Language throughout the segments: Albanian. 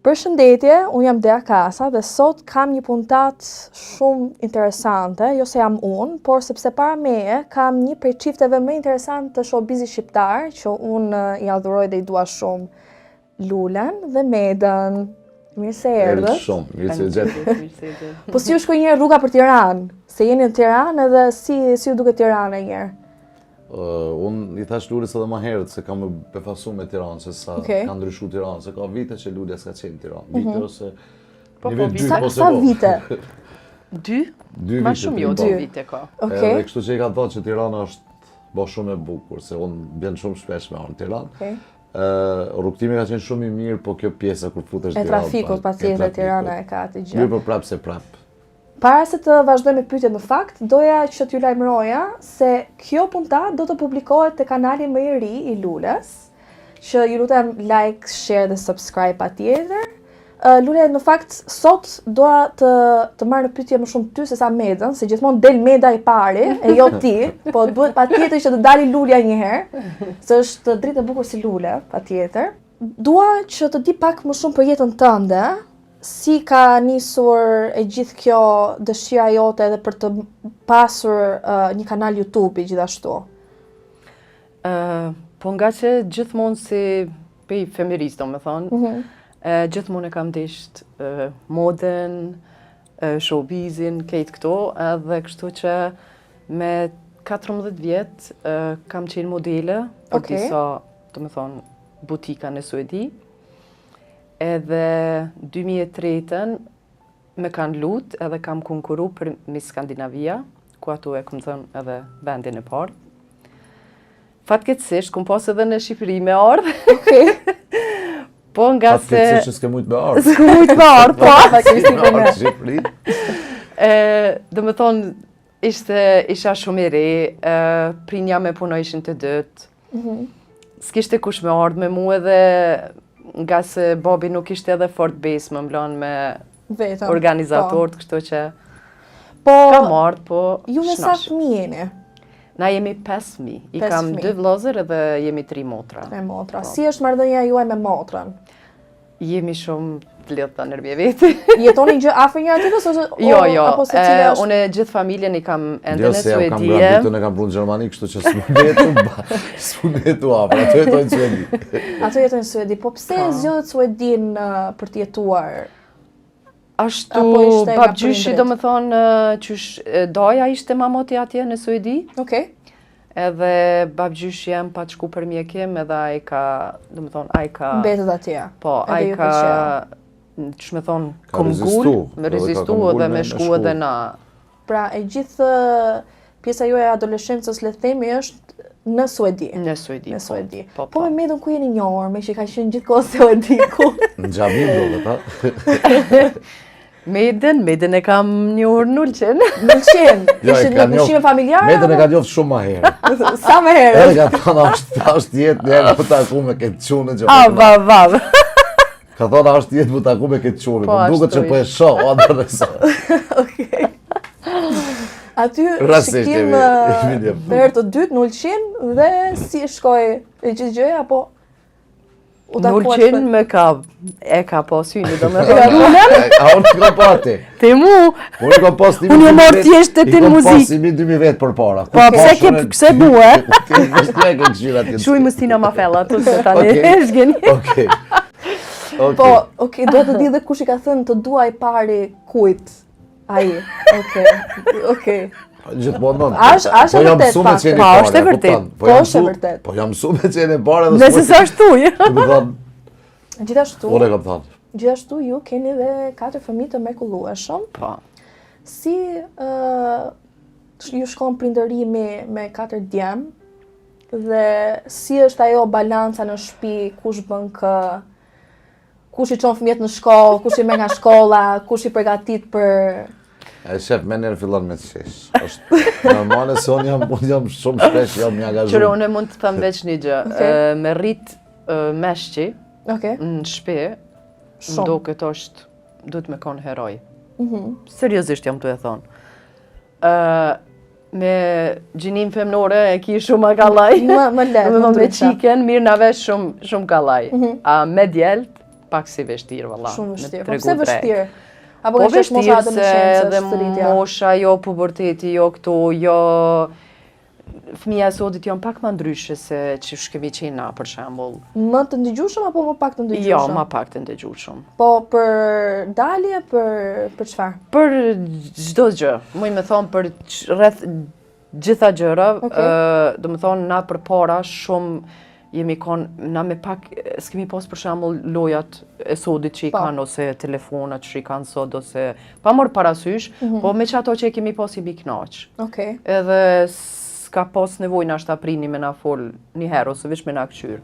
Përshëndetje, unë jam Dea Kasa dhe sot kam një puntat shumë interesante, jo se jam unë, por sepse para meje kam një prej çifteve më interesante të showbizit shqiptar, që unë i adhuroj dhe i dua shumë, Lulen dhe Medën. Mirë se erdhët. Shumë, mirë se gjetë. Po si u shkoi një rruga për Tiranë? Se jeni në Tiranë edhe si u duket Tirana njëherë? Unë i thash Lulës edhe më herët se kam befasu me Tiranë, se sa ka ndryshu Tiranë, se ka vite që Lulja s'ka qenë Tiranë. Vite ose nivel 2 po se Sa vite? 2? Ma shumë jo 2 vite ka. Edhe kështu që i ka thënë që Tirana është bo shumë e bukur, se unë bjen shumë shpesh me arë në Tiranë. Rrugtimi ka qenë shumë i mirë, po kjo pjesa kur futesh Tiranë. E trafikut patjetër Tirana e ka të gjë. Mirë për prapë se prapë. Para se të vazhdoj me pyetjet në fakt, doja që t'ju lajmëroja se kjo puntat do të publikohet te kanali më i ri i Lulës, që ju lutem like, share dhe subscribe patjetër. Lule, në fakt, sot doja të marrë në pyetje më shumë ty se sa Medën, se gjithmonë del Meda i pari, e jo ti, po duhet patjetër që të dali Lulja një herë, se është dritë e bukur si Lule, patjetër. Dua që të di pak më shumë për jetën tënde. Si ka nisur e gjithë kjo dëshira jote edhe për të pasur një kanal YouTube gjithashtu? Po nga që gjithmonë si pej feminist, do me thonë, gjithmonë e kam desht modën, showbizin, kejt këto, edhe kështu që me 14 vjetë kam qenë modele për disa, do me thonë, butika në Suedi. Edhe 2003 me kanë lut edhe kam konkuru për Miss Skandinavia, ku ato e kom thënë edhe vendin e parë. Fatkeqësisht, kom pas edhe në Shqipëri me ardhë. Po nga se... Fatkeqësisht që s'ke mujt me ardhë. S'ke mujt me ardhë, po. Me ardhë Shqipëri. Dhe me thonë, isha shumë i re, prinja me puno ishin të dëtë. S'kishte kush me ardhë me mu edhe... nga se babi nuk ishte edhe fort base më mblon me organizatorët, kështu që kam ardhë, po ju me sa fëmijë jeni? Na jemi 5 fëmijë. I kam 2 vëllezër edhe jemi 3 motra. 3 motra. Si është marrëdhënia juaj me motrën? Jemi shumë të lidhë të nërmje veti. Jetoni gjë afër njëra tjetrës? Jo. Unë gjithë familjen i kam ende në Suedi. Jo, se jam kam grabitun e kam prunë në Gjermani, kështu që s'mu jetu afër, ato jetojnë në Suedi. Ato jetojnë në Suedi, po pse zgjodhet Suedin për të jetuar? Ashtu babgjyshi do me thonë, qysh doja ishte mamoti atje në Suedi. Edhe babgjyshi jem pa të shku për mjekim, edhe a i ka, do me thonë, a i ka... Mbetet atje. Po, a i ka, që me thonë, me rezistu edhe me shku edhe na... Pra, e gjithë pjesa juaj e adoleshencës, le të themi, është në Suedi. Në Suedi, po. Po me Medën ku jeni njohur, me që ka qenë gjithkohë Suedi ku? Në Gjabim do dhe ta. Medën e kam njohur Nulqen. Nulqen? Ishte në pushime familjare? Medën e ka njohur shumë ma herë. Sa më herë? Edhe ka thonë, është jetë njerë mu taku me këtë qunë që... Vav. Ka thonë, është jetë mu taku me këtë qunë, po duket që po e shoh, o dhe rësa. Aty shikim për të dytë Nulqen dhe si shkoj e gjithë gjëja, apo... Nulqen e ka pasyni, do me thonë. A unë t'kom pati? Te mu. Unë t'kom pas 1000 Unë e marrë thjesht të tin muzik. I kom pas 1000 vetë për para. Po, pse bu, e? Shuj mëstina ma fella, të se tani shgeni. Po, do të di dhe kush i ka thënë të dua i pari kujt. Aji, okej. Gjithmonë nënë. Ashtë e vërtet, pa, është e vërtet. Po, është e vërtet. Po jam mësu me qenë e pare dhe... Nëse së është tuj. Gjithashtu, unë e kam thënë. Gjithashtu ju keni dhe 4 fëmijë të mrekullueshëm. Po. Si ju shkon prindërimi me 4 djem dhe si është ajo balanca në shtëpi, kush bën kë, kush i çon fëmijët në shkollë, kush i merr nga shkolla, kush i përgatit për... E shef, me njerë fillon me të shesh. është normale se unë jam shumë shpesh, jam një angazhuar. Qërë, unë mund të thëmë veç një gjë. Me rrit meshqi në shpe, më do këtë është, duhet me konë heroj. Seriozisht jam të e thonë. Me gjinim femnore e ki shumë a galaj. Më letë. Me qiken, mirë na vesh shumë galaj. A me djelt, pak si vështirë, valla. Shumë vështirë. Po pse vështirë? Apo Po është mosha vështirë se edhe mosha, jo puberteti, jo këto, jo... Fëmija e sodit janë pak më ndryshe se që shkemi qenë na, për shembull. Më të ndëgjueshëm apo më pak të ndëgjueshëm? Jo, më pak të ndëgjueshëm. Po për dalje, për çfarë? Për çdo gjë. Muj me thonë për rreth gjitha gjëra, do me thonë na përpara shumë jemi konë, na me pak, s'kemi pas për shembull lojat e sodit që i kanë, ose telefonat që i kanë sot, ose pa marrë parasysh, po me që ato që i kemi pas jemi knaq. Edhe s'ka pas nevojë na shta prini me na fol një herë, ose veç me na këqyr.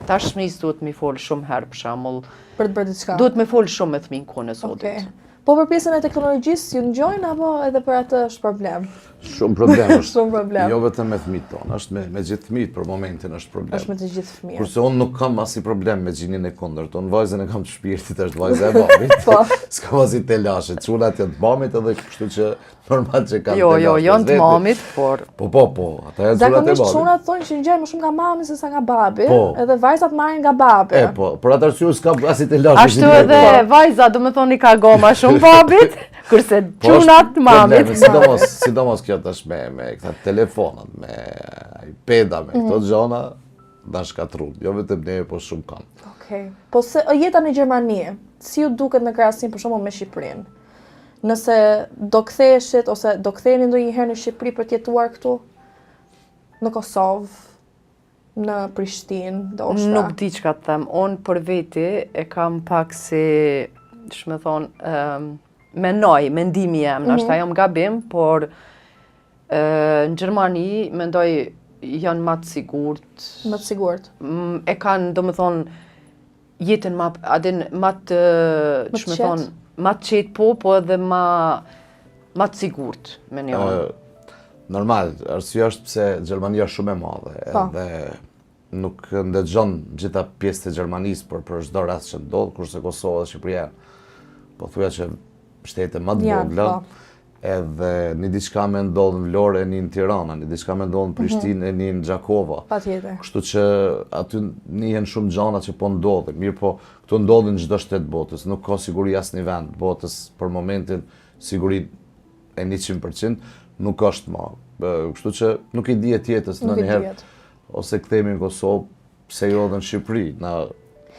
Tash fëmijës duhet me fol shumë herë, për shembull. Për të bërë diçka. Duhet me fol shumë me fëmijën kohën e sodit. Po për pjesën e teknologjisë ju ngjojnë apo edhe për atë është problem? Shumë problem është. Shumë problem. Jo vetëm me fëmijët tonë, është me gjithë fëmijët për momentin është problem. Është me të gjithë fëmijët. Kurse unë nuk kam asnjë problem me gjinin e kundërt. Unë vajzën e kam të shpirtit, është vajza e babit. Po. S'kam asnjë të lashe. Çunat janë të mamit edhe kështu që normal që kanë. Jo, janë të mamit, por Po. Ata janë çunat e babit. Zakonisht çunat thonë që ngjajnë më shumë nga mami se sa nga babi, edhe vajzat marrin nga babi. Po, për atë arsye s'kam asnjë të lashe. Ashtu edhe vajza, domethënë ka goma shumë babit. Kurse çunat mamit. Sidomos kjo tash me këta telefonat, me iPad-a, me këto gjona, na shkatrun. Jo vetëm ne, po shumë kanë. Okej. Po se jeta në Gjermani, si ju duket në krahasim për shembull me Shqipërinë? Nëse do ktheheshit ose do ktheheni ndonjëherë në Shqipëri për të jetuar këtu? Në Kosovë, në Prishtinë, ndoshta. Nuk di çka të them. Unë për veti e kam pak si, ç'më thon, mendimi jam, nashta jam gabim, por në Gjermani mendoj janë më të sigurt. Më të sigurt. E kanë, domethënë, jetën më të, ç'më thon, më të qetë, po edhe më të sigurt, mendoj. Normal, arsyeja është pse Gjermania është shumë e madhe, edhe nuk ndëgjon gjitha pjesët e Gjermanisë për çdo rast që ndodh, kurse Kosova dhe Shqipëria po thuja që shtete më të vogla, edhe një diçka me ndodhë në Vlorë e një në Tirana, një diçka me ndodhë në Prishtinë e një në Gjakova. Patjetër. Kështu që aty njihen shumë gjana që po ndodhin, mirë po këtu ndodhin çdo shtet botës, nuk ka siguri asnjë vend botës për momentin, siguri e 100% nuk është më. Kështu që nuk i dihet tjetës ndonjëherë ose kthehemi në Kosovë, pse jo edhe në Shqipëri.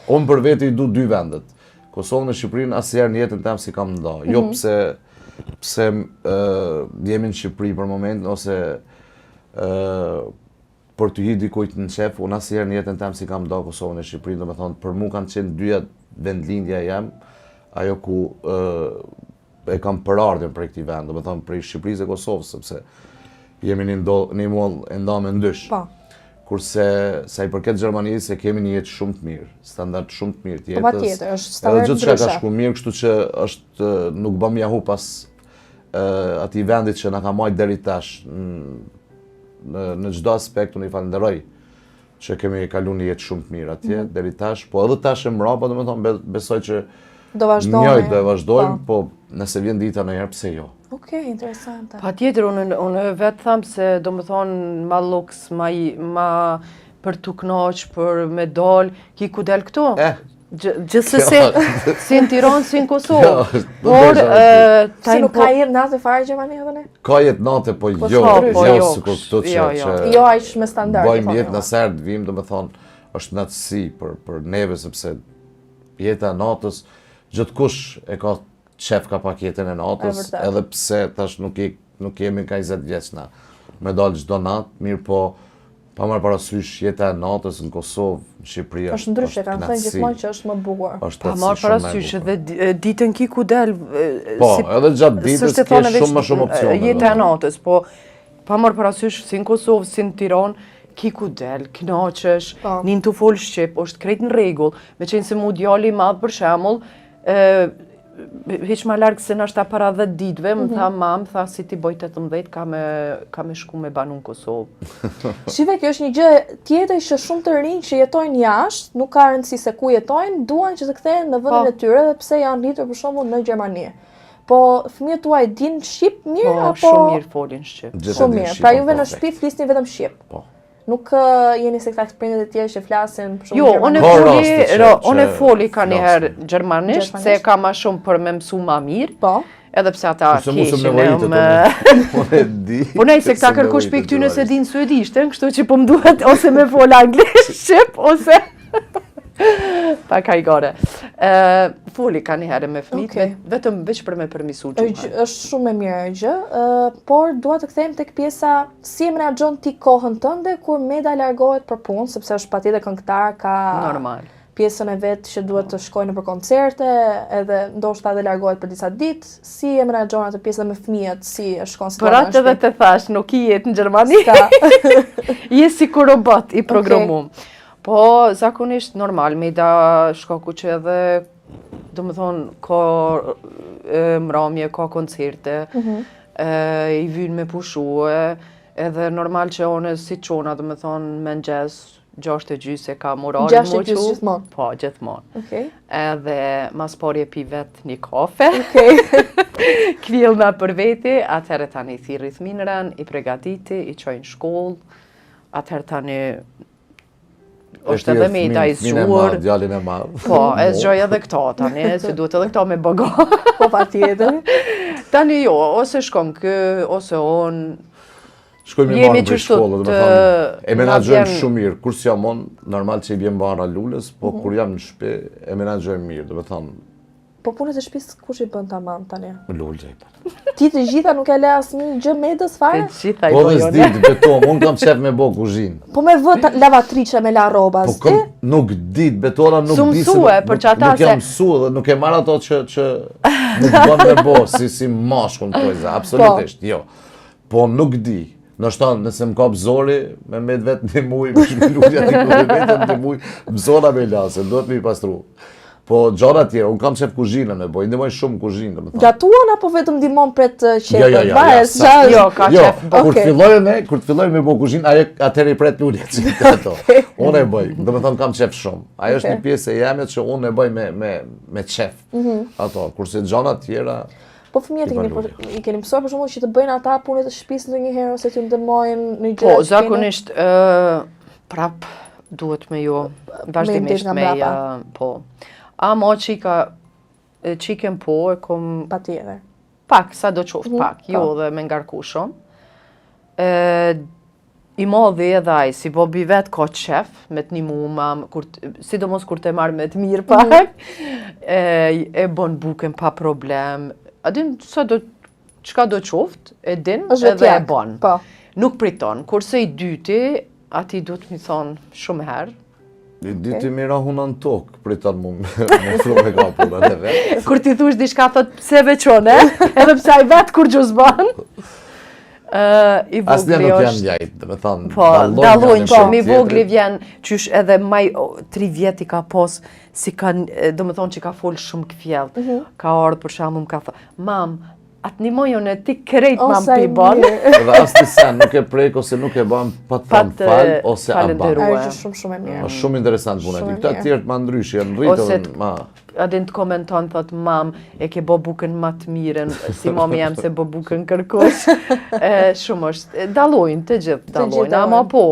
Unë për veti i du dy vendet. Kosovën e Shqipërinë asnjëherë në jetën time si kam nda. Jo pse jemi në Shqipëri për momentin ose për të hi dikujt në qef, unë asnjëherë në jetën time si kam nda Kosovën e Shqipërinë, domethënë për mua kanë qenë dyja vendlindja jam, ajo ku e kam përardhjen për këtij vend, domethënë për Shqipërisë e Kosovës, sepse jemi një mull e nda me ndysh. Kurse sa i përket Gjermanisë, kemi një jetë shumë të mirë, standard shumë të mirë të jetës. Po patjetër, është standard ndryshe. Edhe gjithçka ka shku mirë, kështu që është nuk bëm jahu pas atij vendit që na ka marrë deri tash në çdo aspekt. Unë i falenderoj që kemi kaluar një jetë shumë të mirë atje deri tash, po edhe tash e mbrapa, domethënë besoj që do vazhdojmë. Do vazhdojmë, po nëse vjen dita ndonjëherë pse jo. Okej, interesante. Patjetër, unë vetë tham se domethënë ma luks, ma për tu knoq, për me dal, ki ku del këtu. Gjithsesi, si në Tiranë, si në Kosovë. Por si nuk ka jetë natë fare Gjermani edhe ne? Ka jetë natë, po jo sikur këtu që jo aq me standard. Bëjmë jetë në serë të vim, domethënë është natësi për neve, sepse jeta e natës gjithkush e ka qef ka pak jetën e natës, edhe pse tash nuk jemi ka 20 vjeç na me dalë çdo natë, mirë po pa marrë parasysh jeta e natës në Kosovë, në Shqipëri është ndryshe, kanë thënë gjithmonë që është më bukur. Pa marrë parasysh edhe ditën ki ku del. Po, edhe gjatë ditës ke shumë më shumë opsione. Jeta e natës, po pa marrë parasysh si në Kosovë, si në Tiranë, ki ku del, knaqesh, nin të fol shqip, është krejt në rregull, meqense se mu djali i madh për shembull, hiq ma largë se nashta para 10 ditëve, më tha mam, tha si ti boj 18, ka me shku me banu në Kosovë. Shive, kjo është një gjë tjetër që shumë të rinj që jetojnë jashtë, nuk ka rëndësi se ku jetojnë, duan që të kthehen në vendin e tyre dhe pse janë rritur për shembull në Gjermani. Po fëmijët tuaj din shqip mirë apo? Po, shumë mirë folin shqip. Shumë mirë. Pra juve në shtëpi flisni vetëm shqip. Po. Nuk jeni se këta prindet e tjerë që flasin për shumë Jo, gjermanisht? unë foli ka njëherë gjermanisht, Gjermanisht? se ka ma shumë për me mësu ma mirë, Po. edhe pse ata Se mu se me keshin vojitët, unë e di. Po nej, se këta kërkush për këtyne se din suedishtën, kështu që po më duhet ose me fol anglisht, shqip, ose pa kajgore. Foli ka njëherë me fëmijët, Okej. vetëm veç për me përmisu gjuhën. Është shumë e mirë gjë, por dua të kthejmë tek pjesa si e menaxhon ti kohën tënde kur Meda largohet për punë, sepse është patjetër këngëtar, ka Normal. pjesën e vet që duhet të shkojë në për koncerte, edhe ndoshta edhe largohet për disa ditë. Si e menaxhon atë pjesën me fëmijët, si është Për konsideruar atë edhe të thash, nuk i jetë në Gjermani, je si ku robot i programum. Po, zakonisht normal, Meda shkoku që edhe, do më thonë, ka mramje, ka koncerte, i vynë me pushue, edhe normal që one si qona, do më thonë, me nxes, 6:30 se ka moralin 6:30 gjithmonë? Po, gjithmonë. Okej. Edhe mas pari e pi vetë një kafe, Okej. kvillna për veti, atëherë tani i thirri fëminëran, i pregatiti, i qojnë shkollë, atëherë tani është edhe Meda i zgjuar. Djalin e madh. Po, e zgjoj edhe këto tani, se duhet edhe këto me bëgo. Po patjetër. Tani jo, ose shkon kë, ose on. Shkojmë Jemi marrë për qështu shkollë, dhe me të- thonë, e na menaxhojmë vjen- shumë mirë. Kur s'jam on, normal që i bjem bara lulës, po kur jam në shtëpi, e menaxhojmë mirë, dhe me thonë, Po punët e shtëpisë kush i bën tamam tani? lulë gjej. Ti të gjitha nuk e le asnjë gjë Medës Të fare? gjitha i Po dhe bojone. s'di, betom, unë kam qef me bo kuzhinë. Po me vë lavatriçe me la rroba, Po s'di? nuk di, betona nuk Su di se mësue, nuk- për që ata nuk jam se- mësue dhe nuk e marr ato që nuk bën me bo, si mashkull në tojza, absolutisht, jo. Po nuk di. Nëse më kap zori, me vetë një muj, me shpilulja të kërë vetën një muj, më zona me lasë, duhet me i pastru. Po gjara tjera, unë kam qef kuzhinën me boj, ndimoj shumë kuzhinë, me thonë. Gatuan apo vetëm ndihmon pret qepën? Jo, Varet, sa- qa- Jo, ka qef bë. Kur Okej. të fillojnë me bo kuzhinë, atëherë i pret lulje që ato. Unë e bëj, do me thonë kam qef shumë. Ajo është Okej. një pjesë e jeme që unë e bëj me qef. Ato, kurse gjana tjera, Po fëmijët i keni mësuar për shembull që të bëjnë ata punët e shtëpisë ndonjëherë ose t'ju ndihmojnë në gjëra. Po, që keni? zakonisht, prap duhet me ju vazhdimisht nga me mbrapa. po. Ama qiken po e kom Patjetër. pak, sa do qoftë pak, jo dhe me ngarku shumë. I modhi edhe ai, si Bobi vet ka qef, me të një mam, sidomos kur të marrë me të mirë pak, e bon bukën pa problem. A din çka do qoftë, e din Është edhe e vetjak, bon. po. Nuk priton, kurse i dyti, ati du të mi thonë shumë herë. i diti mira huna në tokë, pritan mu me fru me kapun e vetë. Kur ti thush diçka thot pse veçone, edhe pse ai vet kur gjus ban. I Asnjë vogli nuk janë është. njajtë, dhe me thonë, Po, dallojnë po, që mi vogli vjen qysh edhe maj 3 vjet i ka pos, si ka, do më thonë që ka fol shumë këfjell. Ka ardhë për shembull ka thë, mam, atë një mojon e ti krejt mam Ose pi bon. Edhe asë sen nuk e prek ose nuk e ban pa të Pa të falë ose a ban. falenderu. Ajo është shumë e mirë. Është shumë interesant puna. Shumë Këta mirë. tjertë ma ndryshë, janë rritë Ose edhe ma... Adin të komenton, thot, mam, e ke bo bukën ma të mirën, si mami jam se bo bukën kërkush. Shumë është, dalojnë, të gjithë dalojnë. dalojnë. Ama po,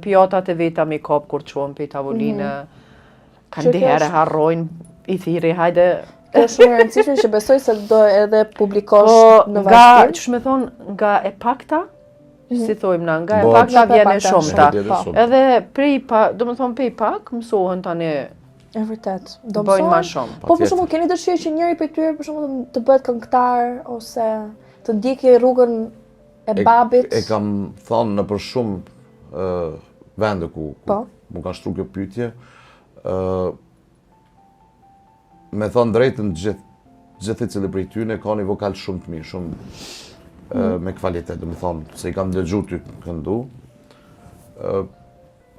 pjatat e veta mi kap kur qonë për tavolinë, Që kanë kjo diherë është- harrojnë, i thiri, hajde. Kjo është shumë e rëndësishme që besoj se do edhe publikosh Po, në nga, vazhdim. që me thonë, nga e pakta, si thojmë na, nga e Bo, pakta Nga e vjen e pakta, shumëta. shumë. po. Edhe prej pak, do më thonë prej pak, mësohen tani, E vërtet. Do bëjnë ma mësohen. shumë. Po për shembull keni dëshirë që njëri prej tyre për shembull të bëhet këngëtar ose të ndjekë rrugën e babit. E kam thonë në për shumë vende ku Po. mu ka shtru kjo pyetje, me thonë drejtën gjithë i cili prej tyne ka një vokal shumë të mirë, shumë me kvalitet, dhe me thonë, se i kam dëgju ty këndu,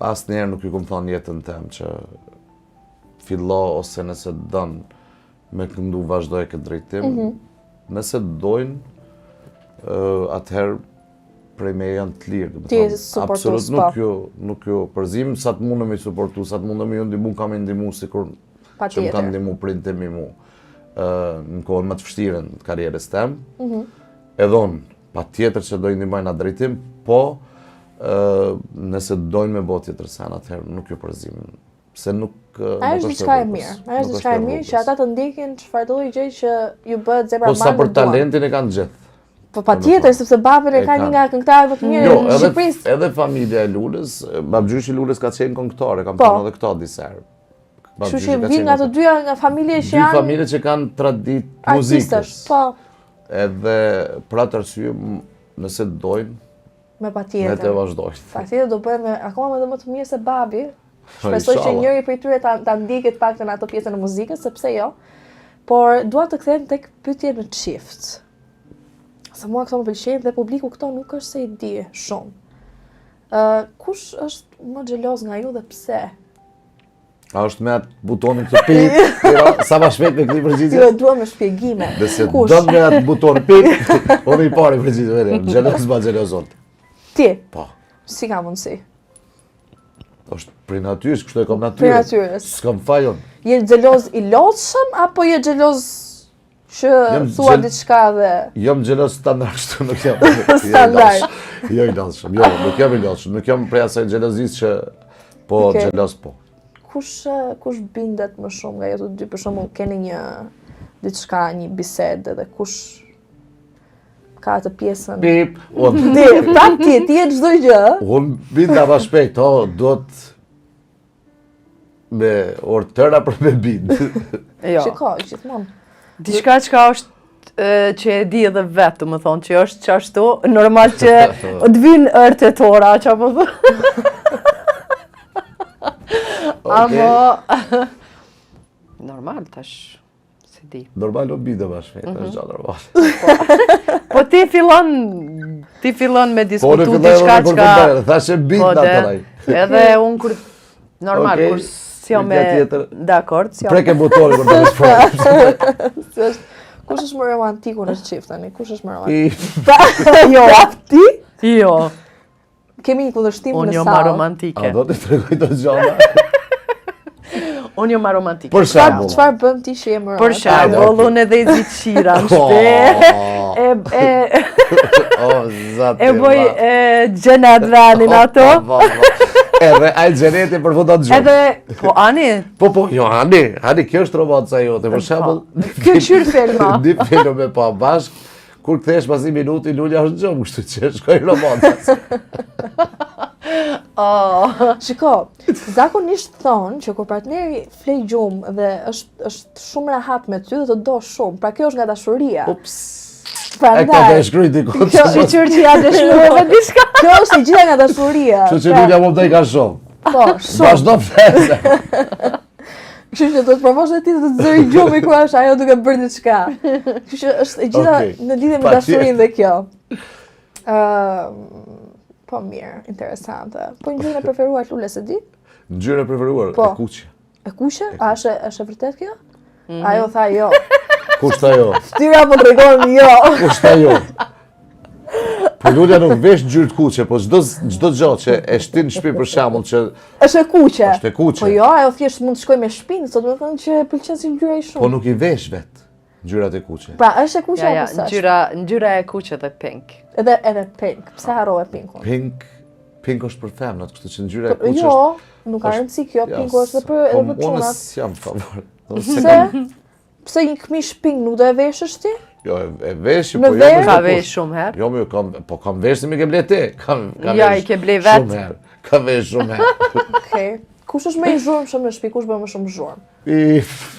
asë njerë nuk ju kom thonë jetën tem që fillo ose nëse dënë me këndu vazhdoj këtë drejtim, nëse dojnë, atëherë prej me janë të lirë. Ti je suportues, Absolut nuk ju përzim, sa të mundëm i suportu, sa të mundëm i ju ndimu, kam i ndimu si kur që më kanë Patjetër. ndimu prindëm i mu në kohën më të vështirën të karrierës tem. Edhe unë, pa tjetër që do i ndimojnë atë drejtim, po nëse dojnë me bo tjetër sen, atëherë nuk ju përzim. Se nuk Ajo është diçka e mirë. Ajo është diçka e mirë që ata të ndjekin çfarë do gjë që ju bëhet zemra Po sa për talentin e kanë gjithë. Po patjetër, sepse babën e ka një nga këngëtarët më të mirë në Shqipëri. Edhe familja e Lulës, babgjyshi i Lulës ka qenë këngëtare, kam thënë edhe këto disa herë. Kështu që vin nga të dyja nga familje që janë dy familje që kanë traditë muzikës. Po. Edhe për atë arsye, nëse dojnë, me patjetër. Ne të vazhdojnë. Patjetër do bëhen akoma më të mirë se babi. Shpresoj që njëri prej tyre ta ndjeket paktën ato pjesën e muzikës, sepse jo. Por dua të kthehem tek pyetja në çift. Sa mua këto më pëlqejnë dhe publiku këto nuk është se I di shumë. Kush është më xheloz nga ju dhe pse? A është me atë butonin të pip, sa ma shpejt me këtë përgjigje? Jo, dua me shpjegime. Nëse do me atë buton pip, unë I pari përgjigje vetë, xheloz ba xhelozot. Ti? Po. Si ka mundësi? Është prej natyrës, kështu e kam natyrën. Prej natyrës. S'kam fajon. Je xheloz I lodhshëm apo je xheloz që thua diçka dhe jam xheloz standard, kështu nuk jam. Standard. Jo I lodhshëm. Jo, nuk jam I lodhshëm. Nuk jam prej asaj xhelozisë që po xheloz po. Kush bindet më shumë nga ju të dy, për shembull keni një diçka, një bisedë dhe kush ka atë pjesën. Pip, Ti je çdo gjë. Unë binda ma shpejt, duhet me orë tëra për me bind. Jo. Shiko, gjithmonë. Diçka që është që e di edhe vetë, më thonë, që është qashtu, normal që të vinë ërtë e tora, që po thë. Amo, normal, tash, se di. Normal o bide ma shpejt, është gjallë normal. Po ti fillon me diskutu diçka diçka që... Thashe binda të raj. Edhe unë kur, normal, kur s'jo me... Dakord, s'jo me... Preke butori kur të nëshpojnë. Kush është më romantiku në çift tani? Kush është më romantik? Jo, ti? Jo. Kemi një kundërshtim në Unë jo sallë. ma romantike. A do të tregoj të gjalla? Unë jo ma romantike. Për shembull. Çfarë bën ti që je më romantik? Për shembull, unë edhe I zi qira në shpe. E boj gjenet venin ato. Edhe ajtë gjeneti për futat gjumë. Edhe, po Ani? Po, jo, Ani, kjo është romanca jote, për shembull. Kjo qyrë filma. Di film me pa bashk, kur kthesh pas 1 minuti, Lulja është gjumë, kështu që shkoj romancës. Shiko, zakonisht thonë që kur partneri flej gjumë dhe është shumë rahat me ty dhe të do shumë, pra kjo është nga dashuria. Ups. E ka të shkruj dikot. Shqyqyr që ja dëshmërove diçka. Kjo është e gjitha nga dashuria. Kështu që Lulja më të I ka shumë. Po, shumë. Vazhdo flese. Kështu që do të provosh dhe ti të zëri gjumi ku është ajo duke bërë diçka. Kështu që është e gjitha në lidhje me dashurinë dhe kjo. Po mirë, interesante. Po ngjyrën e preferuar Lulës e di? Ngjyra e preferuar e kuqe. E kuqe? A është e vërtet kjo? Ajo tha jo. Kushta jo? Tyra po tregon jo. Kushta jo? Po Lulja nuk vesh ngjyrë të kuqe, po çdo gjë që e shtin në shtëpi për shembull që është e kuqe. Është e kuqe. Po jo, ajo thjesht mund të shkojë me shpinë, sot më thënë që pëlqen si ngjyra I shumë. Po nuk I vesh vet ngjyrat e kuqe. Pra, është e kuqe apo s'është? Ngjyra e kuqe dhe pink. Edhe pink. Pse harrove pinkun? Pink është për femnat, kështu që ngjyra e kuqe është. Jo, nuk ka rëndësi kjo, pingu është edhe për çunat. Unë s'jam favor. Pse një këmish pink nuk do e veshësh ti? Jo, e vesh, po jo. Ka vesh shumë herë. Jo, kam vesh se mi ke ble ti. Ja, I ke ble vetë. Shumë herë. Ka vesh shumë herë. Okej. Kush është më I zhurmshëm në shtëpi? Kush bën më shumë zhurmë?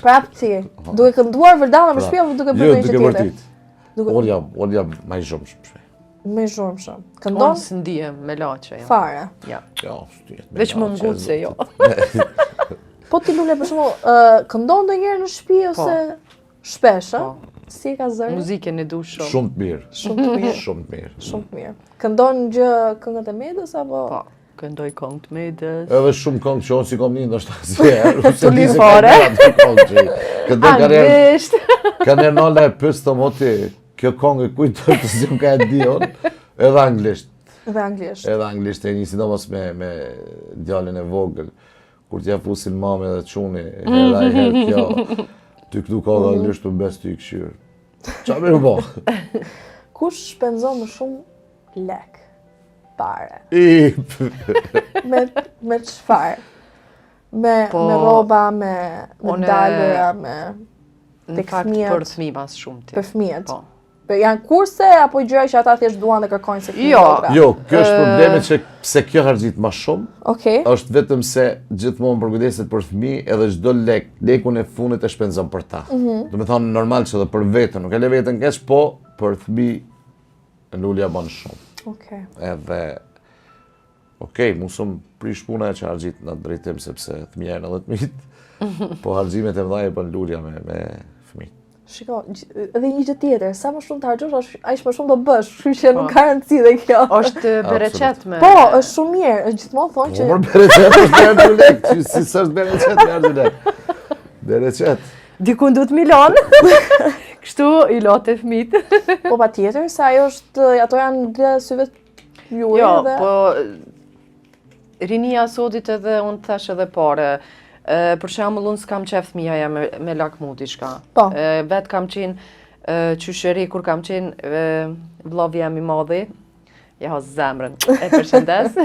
Prap ti. Duke kënduar vërdalla në shtëpi apo duke bërë një gjë tjetër? Jo, duke vërtit. Unë jam më I zhurmshëm. Më I zhurmshëm. Këndon? Unë s'ndihem me laçe. Fare. Ja. Jo, veç më ngut se jo. Po ti Lule për shembull, këndon ndonjëherë në shtëpi ose shpesh, a? Si ka zëri? Muzikën e du shumë. Shumë të mirë. Shumë të mirë. Shumë të mirë. Shumë të mirë. Këndon gjë këngët e Medës apo? Po, këndoj këngë të Medës. Edhe shumë këngë që unë si kom një ndoshta si herë. Të li fare. Angisht. Kanë nëlla e pyes të moti, kjo këngë kujt të si më ka e di unë, edhe anglisht. Edhe anglisht e një sidomos me djalin e vogël. Kur t'ja fusin mame dhe çuni, herë ai herë kjo. Ty këtu ka dhe anglisht të mbes ty I këshyrë. Qa me në bo? Kush shpenzon më shumë lek? pare. Me çfarë? Me rroba, me dalëra, me Në fakt për fëmijë mas shumë ti. Për fëmijët. Po. Janë kurse apo gjëra që ata thjesht duan dhe kërkojnë se Jo. Jo, kjo është problemi që pse kjo harxhit më shumë. Okej. Është vetëm se gjithmonë përkujdeset për fëmijë edhe çdo lekun e fundit e shpenzon për ta. Do të thonë normal që edhe për veten, nuk e le veten keq, po për fëmijë lulja bën shumë. Okej. Edhe okej, musum prish puna që harxhit në drejtim sepse fëmija janë 10.000, po harxhimet e mëdha bën lulja me fëmijë. Shiko, edhe një gjë tjetër, sa më shumë të harxhosh, aq më shumë do bësh, kështu që nuk ka rëndësi dhe kjo. Është bereqet me... Po, është shumë mirë, është gjithmonë thonë që... Por bereqet është me ardhur lek, si s'është bereqet me ardhur lek. Bereqet. Dikun duhet milon, kështu i lote fëmijët. Po patjetër, se ato janë dhe syve juaj Jo, dhe... po rinia sotit edhe unë thash edhe pare, për shembull unë s'kam qef fëmija me lakmu diçka. Po. Vet kam qenë qyshëri kur kam qenë vllavi jam i madhi, ja zemrën, e përshëndes.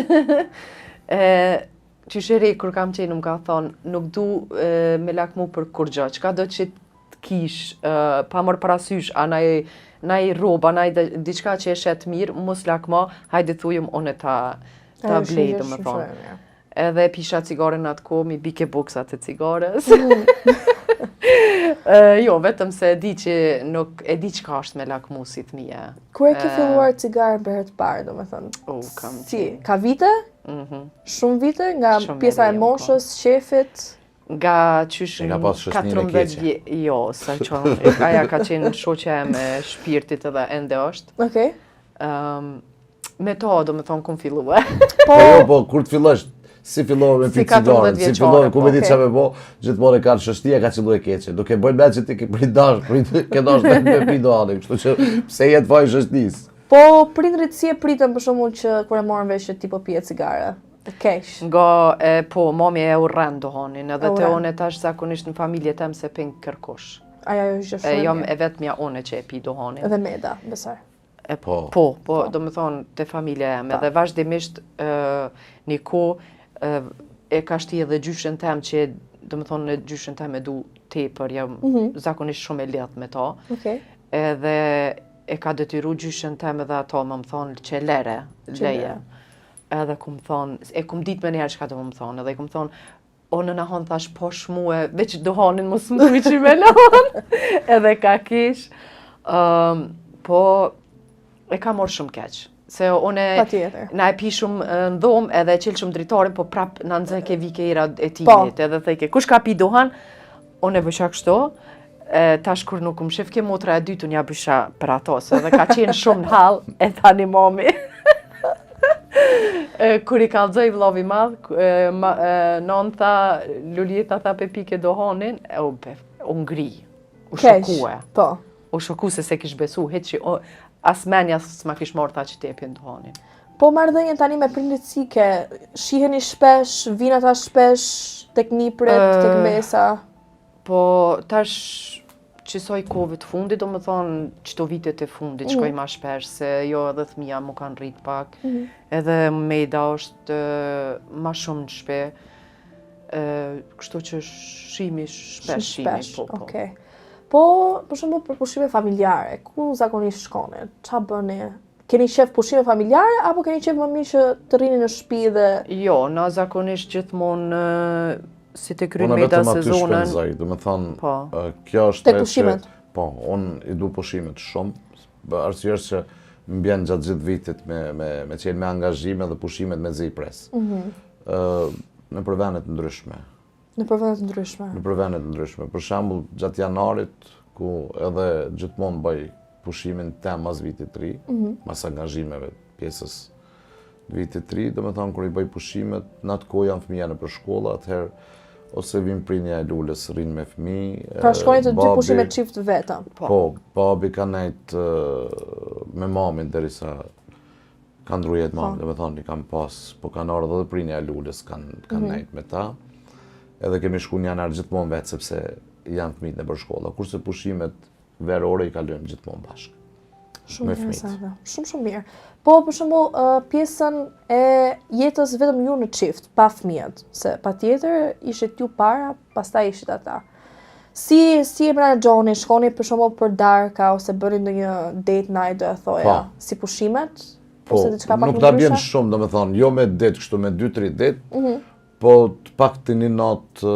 Qyshëri kur kam qenë më ka thonë nuk du me lakmu për kur gjë, çka do që t'kish pa mërë parasysh, a naj roba, naj diçka që e shet mirë, mos lakma, hajde thujëm unë ta blej, do më thonë. Edhe pisha cigaren atë kohë, mi bike boksat e cigares. Jo, vetëm se e di që nuk e di çka është me lakmu si fëmija. Kur e ke filluar cigaren për herë të parë, do me thënë? Kam Si, ka vite? Shumë vite? Nga pjesa e moshës, shefit? Nga qysh Nga pas shoqëninë e 14 keqe. Jo, sa qonë. Aja ka qenë shoqja e me shpirtit edhe ende është. Okej. Me to, do me thonë, kum fillua. Po, kur të fillosh, si fillove me Si pi cigaren, 14 si vjeçare, fillove, ku me di okej. qa me bo, gjithmonë e ka shështia, ka qëllu e keqe. Duke bojnë me që ti ke prit dash, ke dash me pi doani, kështu që pse jetë vaj shështis. Po, prindrit si e pritën për shembull që kur e morën vesh që ti po pije cigare? Keq. Nga, po, mami e urren dohanin, edhe te urren. one tash zakonisht në familje tem se pin kërkosh. Aja është shumë Jam mirë. e vetmja one që e pi dohanin. Edhe meda, besoj. Po, do me thonë, te familja jam, edhe vazhdimisht një kohë e ka shti edhe gjyshen tem që, do me thonë, në gjyshen tem e du tepër, jam zakonisht shumë e lidh me ta. Okej. Edhe e ka detyru gjyshen tem edhe ato më thonë që leje. Edhe ku më thonë, e ku më ditë me njerë që ka do më thonë, edhe ku më thonë, o në nahon thash po shmue, veç dohanin mos më duj që me nahon, edhe ka kish. Po, e ka morë shumë keq. Se une, na e pi shumë në dhomë edhe e qilë shumë dritarin, po prap në nëzën ke vike ira e timit, edhe thejke, kush ka pi dohan, une bësha kështo, tash kur nuk më shif ke motra e dytu nja bësha për ato, se edhe ka qenë shumë në hal, e thani mami. Kur i kalzoj vlovi madh, non tha, Luljeta tha pe pike dohanin, u ngri, u shokue. Po. U shoku se kish besu, heq që as menja s'ma kish marrë tha që t'jepin dohanin. Po marrëdhënien tani me prindrit si ke? Shiheni shpesh, vinë ata shpesh tek nipret, tek mesa? Po tash qësoj kohëve të fundit, do më thonë qëto vitet e fundit, shkoj ma shpesh, se jo edhe thmija mu kanë rrit pak, edhe mejda është ma shumë në shpe, kështu që shimi shpesh, po. Okej. Po, për shembull për pushime familjare, ku zakonisht shkoni? Ç'a bëni? Keni qef pushime familjare apo keni qef më mirë që të rrini në shtëpi dhe Jo, na zakonisht gjithmonë si të kryen mejda sezonën. Unë vetëm aty shpenzoj, do me thonë, kjo është tek pushimet. Po, unë i du pushimet shumë, arsye është që më bjen gjatë gjithë vitit me qenë me angazhime dhe pushimet me zi pres. Në përvenet ndryshme. Në përvenet ndryshme. Në përvenet ndryshme. Për shembull, gjatë janarit, ku edhe gjithmonë bëj pushimin tem mas vitit të ri, mas angazhimeve pjesës vitit të ri, do me thonë, kur i bëj pushimet, në atë kohë janë fëmija në për shkolla, atëherë, ose vim prinja e lulës, rinë me fëmijë. Pra shkoni të dy pushime çift vetëm. Po, babi ka nejt me mamin derisa ka ndrujet mamin, do me thonë, i kam pas, po kanë ardhur edhe prinja e lulës, kanë nejt me ta. Edhe kemi shku një janar gjithmonë vetë, sepse janë fëmijët në për shkolla, kurse pushimet verore i kalojmë gjithmonë bashkë. Shumë me fëmijët. interesante. Shumë mirë. Po, për shembull, pjesën e jetës vetëm ju në çift, pa fëmijët, se patjetër ishit ju para, pastaj ishit ata. Si e menaxhoni, shkoni për shembull për darka ose bëni ndonjë date night, do e thoja, Po. si pushimet? Po, Ose diçka pak nuk më ta bjen ndryshe? shumë, domethënë, jo me det kështu me 2-3 det, po të pak të një natë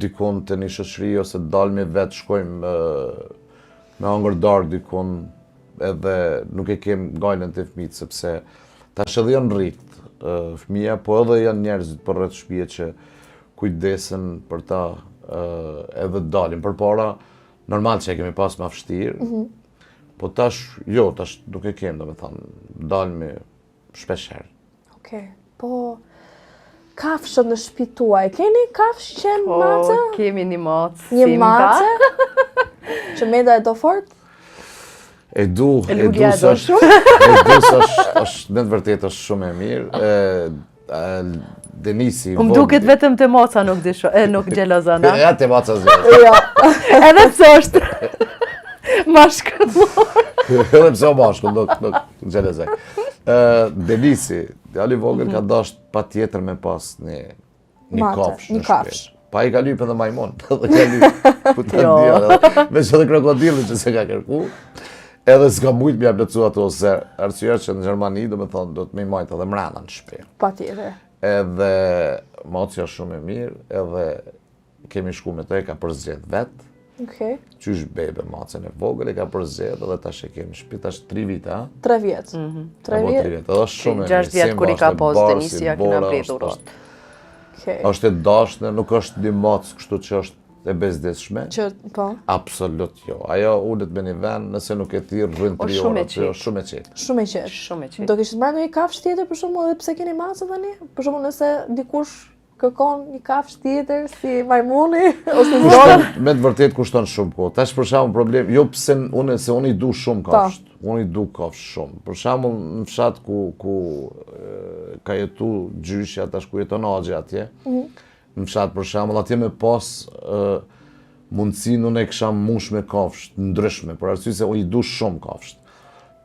dikun të një shoqëri ose dalmi vetë shkojmë me hangër darkë dikun edhe nuk e kem gajlën të fëmijët sepse tash edhe janë rritë fëmija, po edhe janë njerëzit për rreth shtëpie që kujdesen për ta edhe dalin. Përpara normal që e kemi pas ma vështirë, po tash nuk e kem, domethënë, dalmi shpesh herë. Okej. Po kafshët në shtëpi tuaj, keni kafshë që Po, mace? kemi një macë. Një Simba. mace? Që Meda e do fort? Lulja e do se është me të vërtet është shumë e mirë. Denisi, Më duket vetëm te maca nuk nuk gjelozana. Ja te maca zë. Jo. Edhe pse është mashkull. Edhe pse o bashku, nuk gjelezek. Denisi, djali vogël ka dasht pa tjetër me pas një Mace, kafsh një në kafsh. shtëpi. Pa i ka lyp edhe majmon, edhe ka lyp putan Jo. djallë, veç edhe krokodilin që se ka kërku. Edhe s'ka mujt m'ja plëcu ato, se arsyeja që në Gjermani, do me thonë, do të me majtë edhe mrena në shtëpi. Patjetër. Edhe macja shumë e mirë, edhe kemi shku me të, e ka përzgjedh vetë, Okej. qysh bebe macën e vogël, e ka përzgjedh, edhe tash e kemi shtëpi, tash 3 vite, ha? 3 vjet. 3 Apo 3 vjet. vjet, edhe është shumë e mirë. 6 vjet kur i ka pas Denisi, ja kena pritur. Okej. është e dashnë, nuk është një macë kështu që është e bezdeshme. Që po. Absolut jo. Ajo ulet me një vend, nëse nuk e thirr rrën 3 shumë e orë, qetë. është shumë e qetë. Shumë e qetë. Shumë e qetë. Do kishit marrë një kafshë tjetër për shembull edhe pse keni macë tani? Për shembull nëse dikush kërkon një kafshë tjetër si majmuni ose zona. Me të vërtet kushton shumë kohë. Tash për shembull problem, jo pse unë i du shumë kafshë. Unë i du kafshë shumë. Për shembull në fshat ku ka jetu gjyshja, tash ku jeton Axhi atje. Në fshat për shembull atje me pas mundësi unë e kisha mush me kafshë ndryshme, për arsye se unë i du shumë kafshë.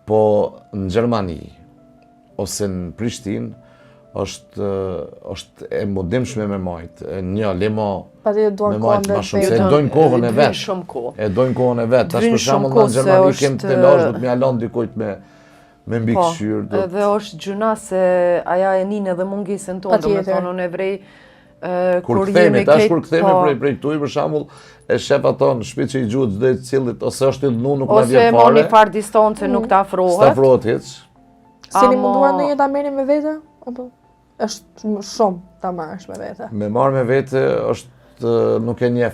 Po në Gjermani ose në Prishtinë është e modimshme me majtë. Një lema Patjetër duan me kohën majtë ma shumë, vetë. se e dojnë kohën e vetë. Shumë kohë. E dojnë kohën e vetë. Tash Dojnë për shembull shumë në kohë, se Gjermani kem është- të lash, do të më jalon dikujt me mbi Po, këshyrë. do të- edhe është gjuna se aja e ninë edhe mungesën tonë, do me Patjetër. thonë unë e vrej, Kur kur kthehemi, jemi tash keq, kur kthehemi po, prej këtuj për shembull, e shef ato në shtëpi që i gjuhet çdo i cillit, ose është i dhnu nuk na ose vjen ma një fare. farë distancë nuk të afrohet. Stafrohet hiç. Seni Amo- munduar ndonjë ta merrni me vete? Apo është shumë ta marrësh me vete? Me marrë me vete është nuk e njeh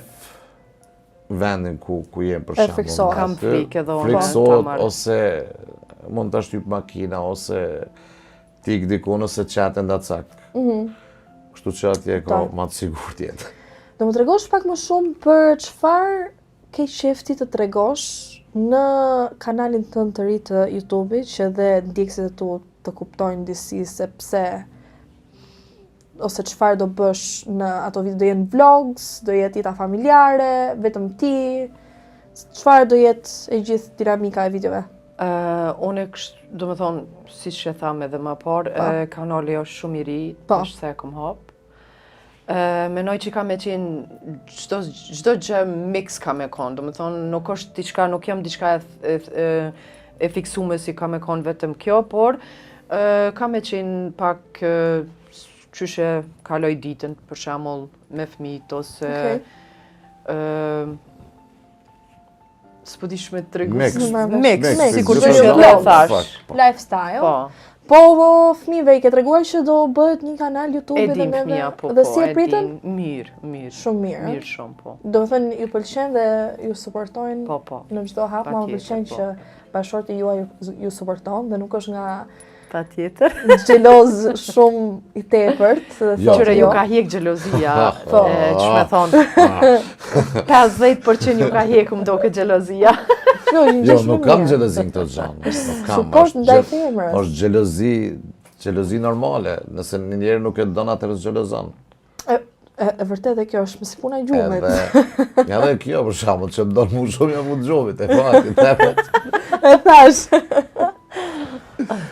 vendin ku jem për E shembull. friksohet. Kam Aty frikë edhe unë, ta friksohet marr. ose mund ta shtyp makina ose tik dikun ose çate ndacak. Kështu që atje ka Ta. ma të sigurt jetë. Do më tregosh pak më shumë për çfarë ke qefti të tregosh në kanalin tënd të ri të YouTube-it që dhe ndjekësit e tu të kuptojnë disi se pse ose çfarë do bësh në ato video, do jenë vlogs, do jetë jeta familjare, vetëm ti, çfarë do jetë e gjithë dinamika e videove? Unë do me thonë, si që tham edhe më parë, kanali është shumë i ri, Po. është se e kom hapë. Menoj që ka me qenë çdo gjë mix ka me konë, do me thonë nuk është diçka, nuk jam diçka e fiksume si ka me konë vetëm kjo, por ka me qenë pak qyshe kaloj ditën, për shembull me fëmijët ose s'po di shme të regu. Mix. Mix, sikur Mix. që Mix. edhe thash. Po. Lifestyle. Po. Po, fëmijëve i ke treguar që do bëhet një kanal YouTube E dhe dim neve- fëmija, po, dhe po, si e pritën? din. Mirë. Shumë mirë. Mirë shumë, po. Do të thënë ju pëlqen dhe ju suportojnë Po, po. në çdo hap, ma më Patjetër, pëlqen po. që bashkëshorti juaj ju suporton dhe nuk është nga Ta tjetër. xheloz shumë i tepërt. Jo. Qyre ju ka hjek xhelozia, Po. që me thonë, 50% ju ka hjek më doke xhelozia. Jo, nuk kam xhelozi në këto gjëra. Nuk kam. Suport është ndaj xhe- femrës. Është xhelozi normale, nëse një njerë nuk e don atëherë xhelozon. E vërtet e kjo është si puna e gjumit. Edhe kjo për shembull që më don më shumë jam u xhomit, e fati, tepet. E thash.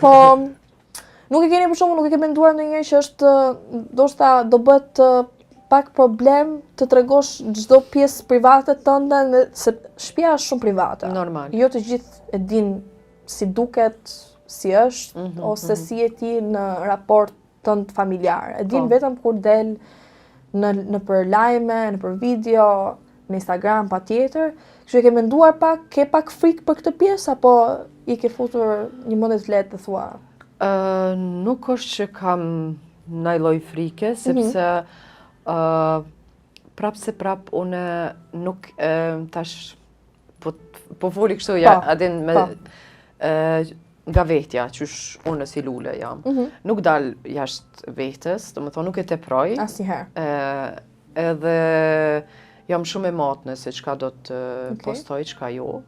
Po, nuk e keni për shkakun, nuk e ke menduar ndonjëherë që është ndoshta do bëhet pak problem të tregosh çdo pjesë private tënde, se shtëpia është shumë private. Normal. Jo të gjithë e din si duket, si është, ose si je ti në raport tënd familjar. E din vetëm kur del në për lajme, në për video, në Instagram patjetër. Kështu e ke menduar pak, ke pak frikë për këtë pjesë apo i ke futur një mendje të lehtë të thua? Nuk është që kam ndaj lloj frike, sepse prap se prap unë nuk tash po foli kështu ja, adin me nga vetja, qysh unë si Lule jam. Nuk dal jashtë vetes, do më thonë nuk e teproj. Asnjëherë. Edhe jam shumë e matne se çka do të postoj, çka jo.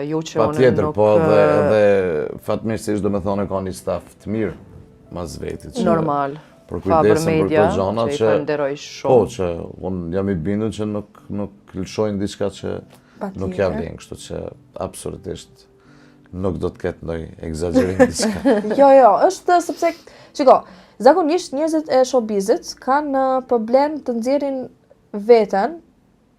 Jo që unë Patjetër, nuk... po edhe fatmirësisht do me thonë ka një staf të mirë mas vetit. Normal. Për kujdesën për këto gjana që i që... falenderoj Po, shumë. që unë jam i bindur që nuk lëshojnë diçka që nuk ja vlen, kështu që absolutisht nuk do të ketë ndonjë egzagerim diçka. Jo, është sepse, shiko, zakonisht njerëzit e showbizit kanë problem të nxjerrin veten,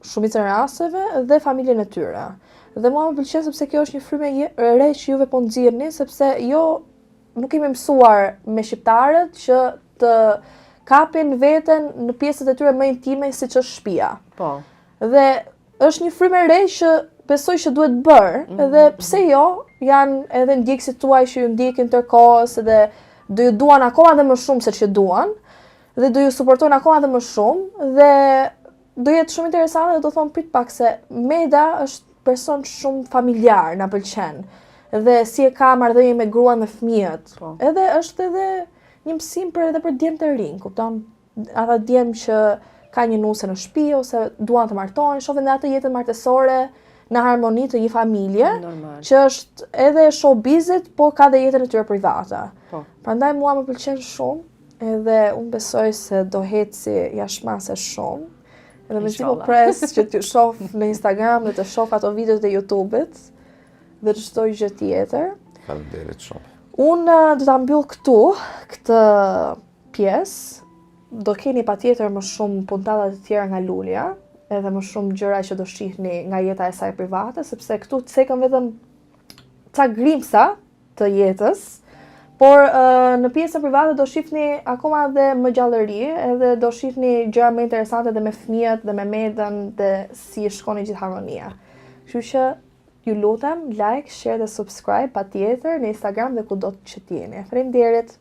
shumicën e rasteve, dhe familjen e tyre. Dhe mua më pëlqen sepse kjo është një frymë e re që juve po nxirrni, sepse nuk kemi mësuar me shqiptarët që të kapin veten në pjesët e tyre më intime siç është shtëpia. Po. Dhe është një frymë e re që besoj që duhet bërë, edhe pse jo, janë edhe ndjekësit tuaj që ju ndjekin tërkohës edhe do ju duan akoma dhe më shumë se që duan, dhe do ju suportojnë akoma dhe më shumë, dhe do jetë shumë interesante dhe do thonë prit pak se Meda është person shumë familjar, na pëlqen, dhe si e ka marrëdhënie me gruan dhe fëmijët. Po. Edhe është edhe një mësim edhe për djemt të rinj, kupton? Ata djem që ka një nuse në shtëpi ose duan të martohen, shohin edhe atë jetën martësore në harmoni të një familje, që është edhe showbizit, por ka dhe jetën e tyre private. Po. Prandaj mua më pëlqen shumë, edhe unë besoj se do heci jashtëmase shumë. Edhe me qëtë po pres që t'ju shoh në Instagram dhe të shoh ato videot e YouTube-it dhe të çdo gjë tjetër. Faleminderit shumë. Unë do ta mbyll këtu këtë pjesë. Do keni patjetër më shumë puntata të tjera nga Lulja, edhe më shumë gjëra që do shihni nga jeta e saj private, sepse këtu cekëm vetëm ca grimsa të jetës, por në pjesën private do shihni akoma dhe më gjallëri, edhe do shihni gjëra më interesante dhe me fëmijët dhe me Medën dhe si shkoni gjithë harmonia. Kështu që ju lutem like, share dhe subscribe patjetër në Instagram dhe kudo që t'jeni. Faleminderit.